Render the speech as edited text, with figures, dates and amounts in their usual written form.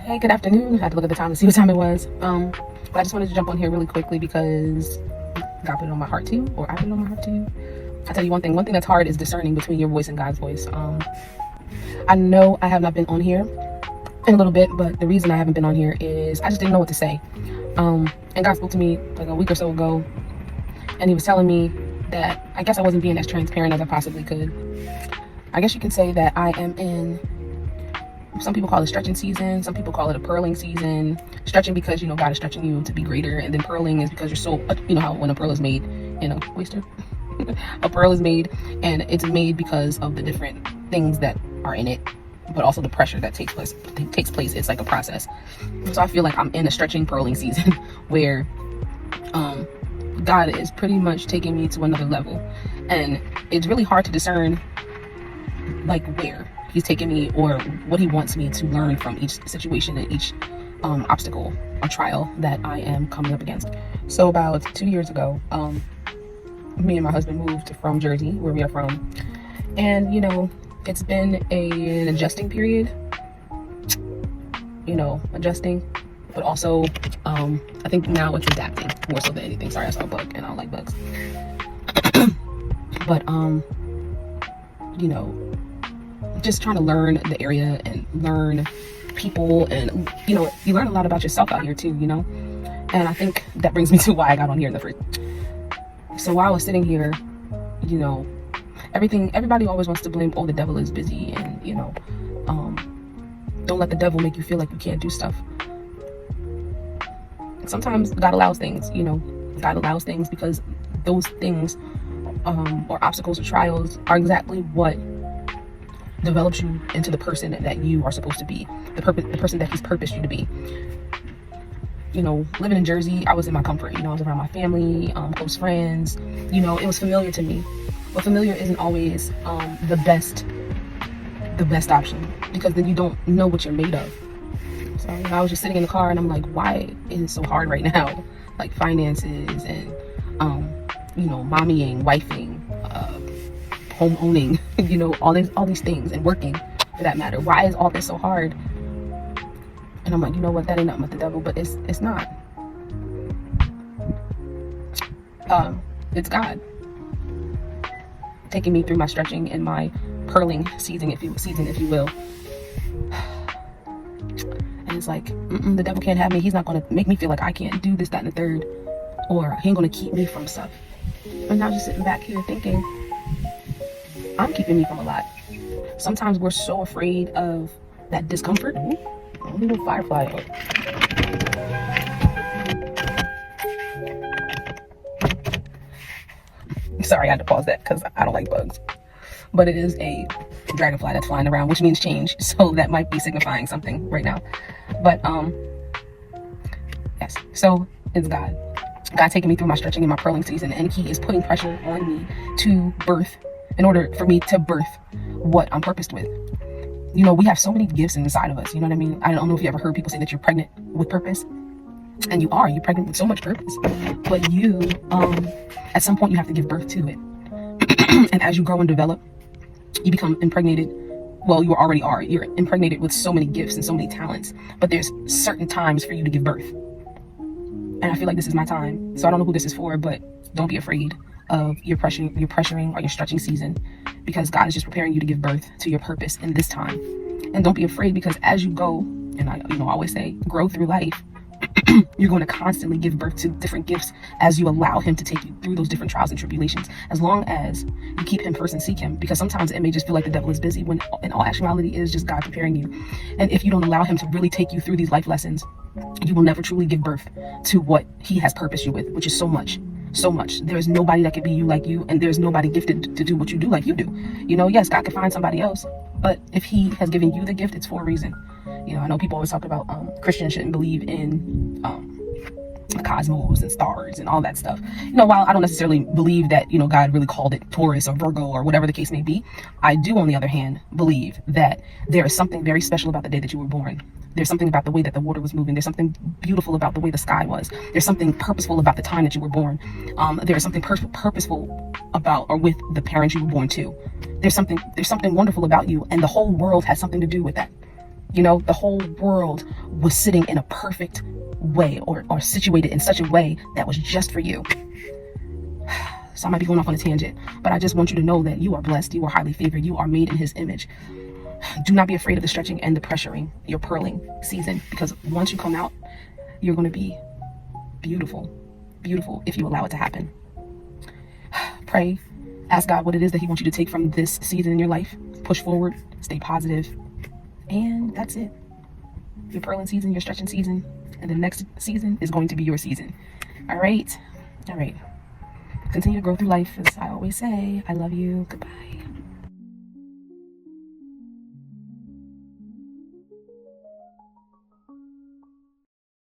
Hey, good afternoon. I had to look at the time to see what time it was. But I just wanted to jump on here really quickly because God put it on my heart to, or I put it on my heart to. I'll tell you one thing. One thing that's hard is discerning between your voice and God's voice. I know I have not been on here in a little bit, but the reason I haven't been on here is I just didn't know what to say. And God spoke to me like a week or so ago, and he was telling me that I guess I wasn't being as transparent as I possibly could. I guess you could say that I am in, some people call it stretching season, some people call it a pearling season. Stretching because, God is stretching you to be greater, and then pearling is because you're so, how when a pearl is made, oyster, a pearl is made, and it's made because of the different things that are in it, but also the pressure that takes place. It's like a process. So I feel like I'm in a stretching, pearling season where God is pretty much taking me to another level, and it's really hard to discern like where he's taking me or what he wants me to learn from each situation and each obstacle or trial that I am coming up against. So about 2 years ago, me and my husband moved from Jersey, where we are from, and it's been an adjusting period, but also I think now it's adapting more so than anything. Sorry, I saw a bug and I don't like bugs. But just trying to learn the area and learn people, and you learn a lot about yourself out here too, and I think that brings me to why I got on here in the first. So while I was sitting here, everybody always wants to blame, the devil is busy, and don't let the devil make you feel like you can't do stuff. Sometimes God allows things, God allows things because those things or obstacles or trials are exactly what develops you into the person that you are supposed to be, the person that he's purposed you to be. Living in Jersey, I was in my comfort. I was around my family, close friends. It was familiar to me. But familiar isn't always the best option, because then you don't know what you're made of. So I was just sitting in the car and I'm like, why is it so hard right now? Like finances and mommying, wifing, home owning, all these things, and working for that matter. Why is all this so hard? And I'm like, you know what, that ain't nothing but the devil. But it's not. It's God taking me through my stretching and my pearling season, if you will. And it's like, the devil can't have me. He's not going to make me feel like I can't do this, that, and the third, or he ain't going to keep me from stuff. And I'm just sitting back here thinking, I'm keeping me from a lot. Sometimes we're so afraid of that discomfort. A little firefly. Sorry, I had to pause that because I don't like bugs. But it is a dragonfly that's flying around, which means change. So that might be signifying something right now. But yes. So it's God. God taking me through my stretching and my pearling season, and he is putting pressure on me to birth, in order for me to birth what I'm purposed with. We have so many gifts inside of us, you know what I mean? I don't know if you ever heard people say that you're pregnant with purpose. And you're pregnant with so much purpose. But you, at some point you have to give birth to it. And as you grow and develop, you become impregnated. Well, you already are. You're impregnated with so many gifts and so many talents. But there's certain times for you to give birth. And I feel like this is my time. So I don't know who this is for, but don't be afraid of your pressuring or your stretching season, because God is just preparing you to give birth to your purpose in this time. And don't be afraid, because as you go, and I always say, grow through life, you're going to constantly give birth to different gifts as you allow him to take you through those different trials and tribulations, as long as you keep him first and seek him. Because sometimes it may just feel like the devil is busy, when in all actuality it is just God preparing you. And if you don't allow him to really take you through these life lessons, you will never truly give birth to what he has purposed you with, which is so much. There is nobody that can be you like you, and there's nobody gifted to do what you do like you do. Yes, God can find somebody else, but if he has given you the gift, it's for a reason. I know people always talk about Christians shouldn't believe in the cosmos and stars and all that stuff. While I don't necessarily believe that God really called it Taurus or Virgo or whatever the case may be, I do, on the other hand, believe that there is something very special about the day that you were born. There's something about the way that the water was moving. There's something beautiful about the way the sky was. There's something purposeful about the time that you were born. There's something purposeful about or with the parents you were born to. There's something wonderful about you, and the whole world has something to do with that. You know, the whole world was sitting in a perfect way, or situated in such a way that was just for you. So I might be going off on a tangent, but I just want you to know that you are blessed, you are highly favored, you are made in his image. Do not be afraid of the stretching and the pressuring, your purling season, because once you come out, you're going to be beautiful, beautiful if you allow it to happen. Pray, ask God what it is that he wants you to take from this season in your life. Push forward, stay positive, and that's it. Your purling season, your stretching season, and the next season is going to be your season. All right. Continue to grow through life, as I always say. I love you. Goodbye.